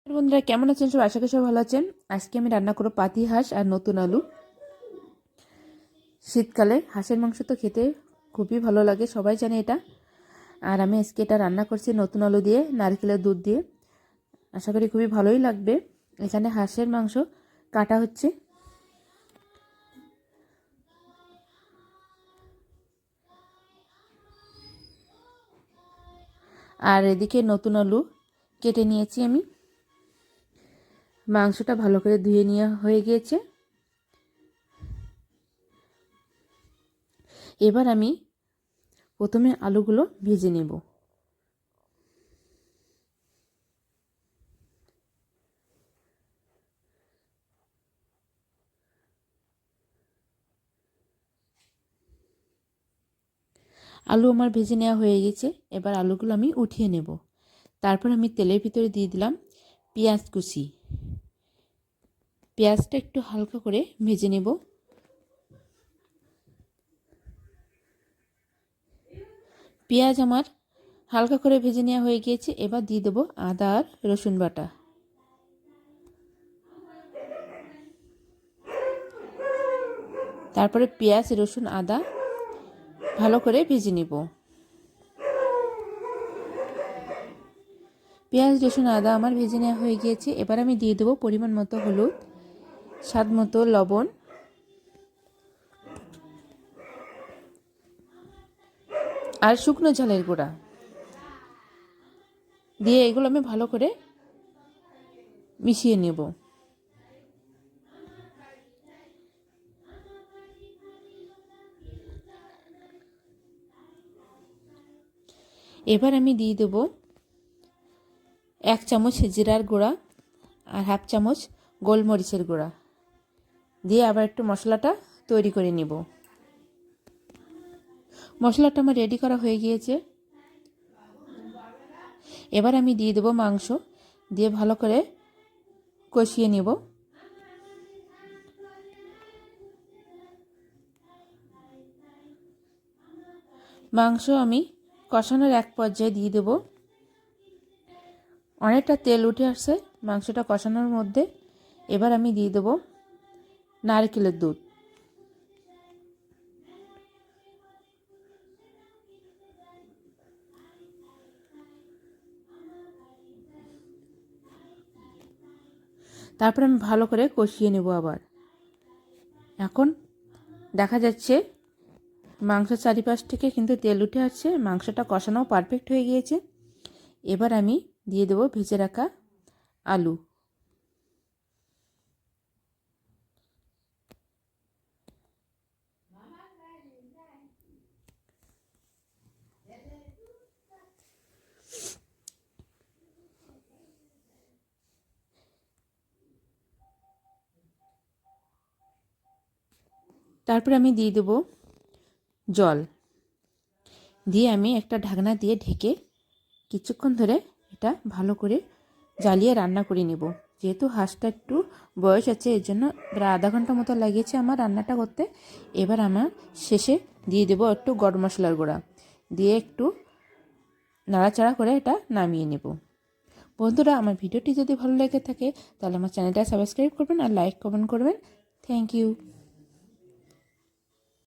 বন্ধুরা কেমন আছেন সব? আশা করি সব ভালো আছেন। আজকে আমি রান্না করব পাতি হাঁস আর নতুন আলু। শীতকালে হাঁসের মাংস তো খেতে খুবই ভালো লাগে, সবাই জানে এটা। আর আমি আজকে এটা রান্না করছি নতুন আলু দিয়ে, নারকেলের দুধ দিয়ে। আশা করি খুবই ভালোই লাগবে। এখানে হাঁসের মাংস কাটা হচ্ছে। আর এদিকে নতুন আলু কেটে নিয়েছি আমি। মাংসটা ভালো করে ধুয়ে নেওয়া হয়ে গিয়েছে। এবার আমি প্রথমে আলুগুলো ভেজে নেব। আলু আমার ভেজে নেওয়া হয়ে গেছে। এবার আলুগুলো আমি উঠিয়ে নেব। তারপর আমি তেলের ভিতরে দিয়ে দিলাম পেঁয়াজ কুচি। পেঁয়াজটা একটু হালকা করে ভেজে নেব। পেঁয়াজ আমার হালকা করে ভেজে নেওয়া হয়ে গিয়েছে। এবার দিয়ে দেবো আদা আর রসুন বাটা। তারপরে পেঁয়াজ রসুন আদা ভালো করে ভেজে নেব। পেঁয়াজ রসুন আদা আমার ভেজে নেওয়া হয়ে গিয়েছে। এবার আমি দিয়ে দেবো পরিমাণ মতো হলুদ, স্বাদ মতো লবণ আর শুকনো ঝালের গুঁড়া দিয়ে এগুলো আমি ভালো করে মিশিয়ে নেব। এবার আমি দিয়ে দেব 1 চামচ জিরার গুঁড়া আর 1/2 চামচ গোলমরিচের গুঁড়া দিয়ে আবার একটু মশলাটা তৈরি করে নেব। মশলাটা আমার রেডি করা হয়ে গিয়েছে। এবার আমি দিয়ে দেব মাংস, দিয়ে ভালো করে কষিয়ে নেব। মাংস আমি কষানোর এক পর্যায়ে দিয়ে দেব। অনেকটা তেল উঠে আসছে মাংসটা কষানোর মধ্যে। এবার আমি দিয়ে দেব নারকেলের দুধ। তারপর আমি ভালো করে কষিয়ে নেব আবার। এখন দেখা যাচ্ছে মাংসের চারিপাশ থেকে কিন্তু তেল উঠে আসছে, মাংসটা কষানো পারফেক্ট হয়ে গিয়েছে। এবার আমি দিয়ে দেব ভেজে রাখা আলু। তারপর আমি দিয়ে দেব জল, দিয়ে আমি একটা ঢাকনা দিয়ে ঢেকে কিছুক্ষণ ধরে এটা ভালো করে জ্বালিয়ে রান্না করে নেব। যেহেতু হাঁসটা একটু বয়স আছে, এর জন্য প্রায় আধা ঘন্টা মতো লাগিয়েছে আমার রান্নাটা করতে। এবার আমার শেষে দিয়ে দেব একটু গরম মশলার গুঁড়া, দিয়ে একটু নাড়াচাড়া করে এটা নামিয়ে নেব। বন্ধুরা, আমার ভিডিওটি যদি ভালো লেগে থাকে তাহলে আমার চ্যানেলটা সাবস্ক্রাইব করবেন আর লাইক কমেন্ট করবেন। Thank you.